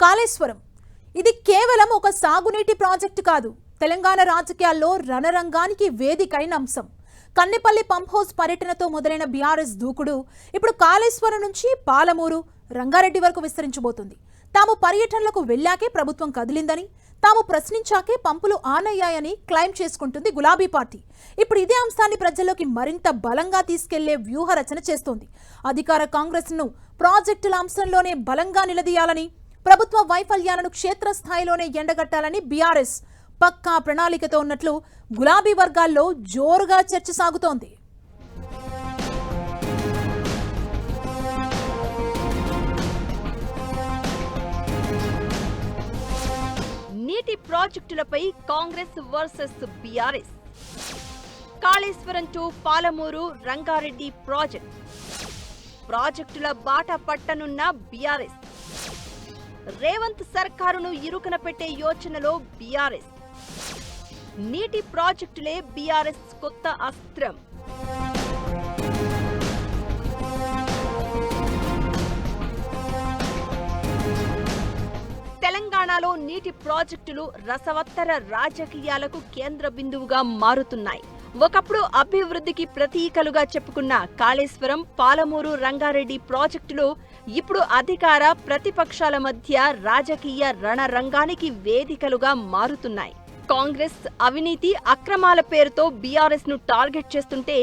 కాళేశ్వరం ఇది కేవలం ఒక సాగునీటి ప్రాజెక్టు కాదు. తెలంగాణ రాజకీయాల్లో రణరంగానికి వేదికైన అంశం. కన్నెపల్లి పంప్ హౌస్ పర్యటనతో మొదలైన బీఆర్ఎస్ దూకుడు ఇప్పుడు కాళేశ్వరం నుంచి పాలమూరు, రంగారెడ్డి వరకు విస్తరించబోతుంది. తాము పర్యటనలకు వెళ్లాకే ప్రభుత్వం కదిలిందని, తాము ప్రశ్నించాకే పంపులు ఆన్ అయ్యాయని క్లెయిమ్ చేసుకుంటుంది గులాబీ పార్టీ. ఇప్పుడు ఇదే అంశాన్ని ప్రజల్లోకి మరింత బలంగా తీసుకెళ్లే వ్యూహ రచన చేస్తోంది. అధికార కాంగ్రెస్ ను ప్రాజెక్టుల అంశంలోనే బలంగా నిలదీయాలని, ప్రభుత్వ వైఫల్యాలను క్షేత్రస్థాయిలోనే ఎండగట్టాలని బీఆర్ఎస్ పక్కా ప్రణాళికతో ఉన్నట్లు గులాబీ వర్గాల్లో జోరుగా చర్చ సాగుతోంది. నీటి ప్రాజెక్టులపై Congress versus BRS. Kaleshwaram to Palamuru Rangareddy ప్రాజెక్టుల బాట పట్టనున్న బీఆర్ఎస్. రేవంత్ సర్కారును ఇరుకున పెట్టే యోచనలో బీఆర్ఎస్. నీటి ప్రాజెక్టులే బీఆర్ఎస్ కొత్త అస్త్రం. తెలంగాణలో నీటి ప్రాజెక్టులు రసవత్తర రాజకీయాలకు కేంద్ర బిందువుగా మారుతున్నాయి. ఒకప్పుడు అభివృద్ధికి ప్రతీకలుగా చెప్పుకున్న కాళేశ్వరం, పాలమూరు రంగారెడ్డి ప్రాజెక్టులు ఇప్పుడు అధికార ప్రతిపక్షాల మధ్య రాజకీయ రణరంగానికి వేదికలుగా మారుతున్నాయి. కాంగ్రెస్ అవినీతి అక్రమాల పేరుతో బీఆర్ఎస్ ను టార్గెట్ చేస్తుంటే,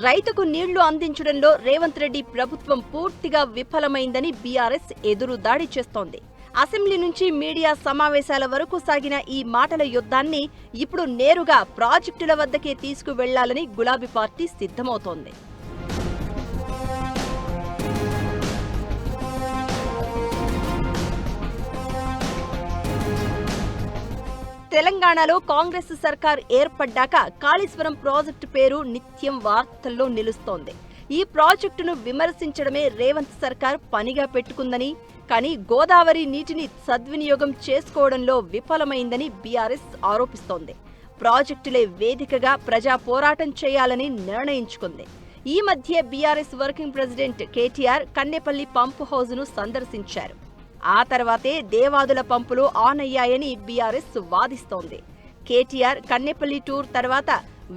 రైతుకు నీళ్లు అందించడంలో రేవంత్ రెడ్డి ప్రభుత్వం పూర్తిగా విఫలమైందని బీఆర్ఎస్ ఎదురుదాడి చేస్తోంది. అసెంబ్లీ నుంచి మీడియా సమావేశాల వరకు సాగిన ఈ మాటల యుద్ధాన్ని ఇప్పుడు నేరుగా ప్రాజెక్టుల వద్దకే తీసుకువెళ్లాలని గులాబీ పార్టీ సిద్ధమవుతోంది. తెలంగాణలో కాంగ్రెస్ సర్కార్ ఏర్పడ్డాక కాళేశ్వరం ప్రాజెక్టు పేరు నిత్యం వార్తల్లో నిలుస్తోంది. ఈ ప్రాజెక్టును విమర్శించడమే రేవంత్ సర్కార్ పనిగా పెట్టుకుందని, కానీ గోదావరి నీటిని సద్వినియోగం చేసుకోవడంలో విఫలమైందని బీఆర్ఎస్ ఆరోపిస్తోంది. ప్రాజెక్టులే వేదికగా ప్రజా పోరాటం చేయాలని నిర్ణయించుకుంది. ఈ మధ్య BRS working president KTR Kannepalli pump హౌజ్ను సందర్శించారు. ఆ తర్వాతే దేవాదుల పంపులు ఆన్ అయ్యాయని బీఆర్ఎస్ వాదిస్తోంది. కేటీఆర్ కన్నెపల్లి టూర్ తర్వాత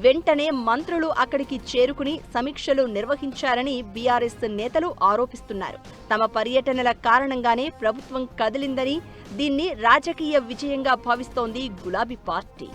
వెంటనే మంత్రులు అక్కడికి చేరుకుని సమీక్షలు నిర్వహించారని బీఆర్ఎస్ నేతలు ఆరోపిస్తున్నారు. తమ పర్యటనల కారణంగానే ప్రభుత్వం కదిలిందని, దీన్ని రాజకీయ విజయంగా భావిస్తోంది గులాబీ పార్టీ.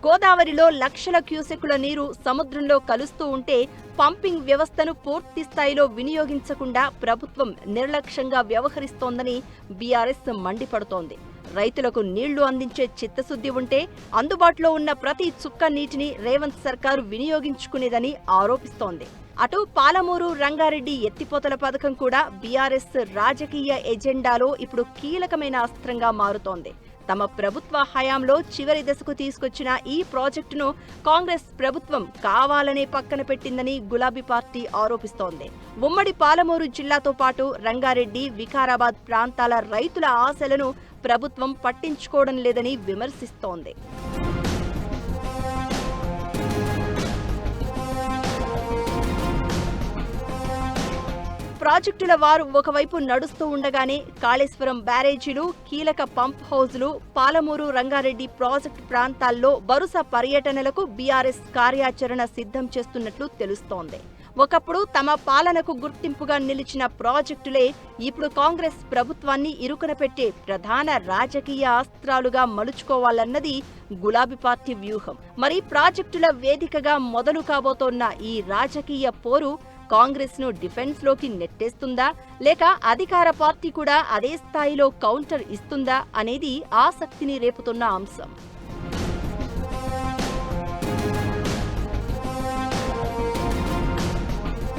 గోదావరిలో లక్షల క్యూసెక్కుల నీరు సముద్రంలో కలుస్తూ ఉంటే పంపింగ్ వ్యవస్థను పూర్తి స్థాయిలో వినియోగించకుండా ప్రభుత్వం నిర్లక్ష్యంగా వ్యవహరిస్తోందని బీఆర్ఎస్ మండిపడుతోంది. రైతులకు నీళ్లు అందించే చిత్తశుద్ధి ఉంటే అందుబాటులో ఉన్న ప్రతి చుక్క నీటిని రేవంత్ సర్కారు వినియోగించుకునేదని ఆరోపిస్తోంది. అటు పాలమూరు రంగారెడ్డి ఎత్తిపోతల పథకం కూడా బీఆర్ఎస్ రాజకీయ ఎజెండాలో ఇప్పుడు కీలకమైన అస్త్రంగా మారుతోంది. తమ ప్రభుత్వ హయాంలో చివరి దశకు తీసుకొచ్చిన ఈ ప్రాజెక్టును కాంగ్రెస్ ప్రభుత్వం కావాలనే పక్కన పెట్టిందని గులాబీ పార్టీ ఆరోపిస్తోంది. ఉమ్మడి పాలమూరు జిల్లాతో పాటు రంగారెడ్డి, వికారాబాద్ ప్రాంతాల రైతుల ఆశలను ప్రభుత్వం పట్టించుకోవడం లేదని విమర్శిస్తోంది. ప్రాజెక్టుల వారు ఒకవైపు నడుస్తూ ఉండగానే కాళేశ్వరం బ్యారేజీలు, కీలక పంప్ హౌజులు, పాలమూరు రంగారెడ్డి ప్రాజెక్టు ప్రాంతాల్లో వరుస పర్యటనలకు బీఆర్ఎస్ కార్యాచరణ సిద్ధం చేస్తున్నట్లు తెలుస్తోంది. ఒకప్పుడు తమ పాలనకు గుర్తింపుగా నిలిచిన ప్రాజెక్టులే ఇప్పుడు కాంగ్రెస్ ప్రభుత్వాన్ని ఇరుకున పెట్టే ప్రధాన రాజకీయ అస్త్రాలుగా మలుచుకోవాలన్నది గులాబీ పార్టీ వ్యూహం. మరి ప్రాజెక్టుల వేదికగా మొదలు కాబోతోన్న ఈ రాజకీయ పోరు కాంగ్రెస్ ను డిఫెన్స్ లోకి నెట్టేస్తుందా, లేక అధికార పార్టీ కూడా అదే స్థాయిలో కౌంటర్ ఇస్తుందా అనేది ఆసక్తిని రేపుతున్న అంశం.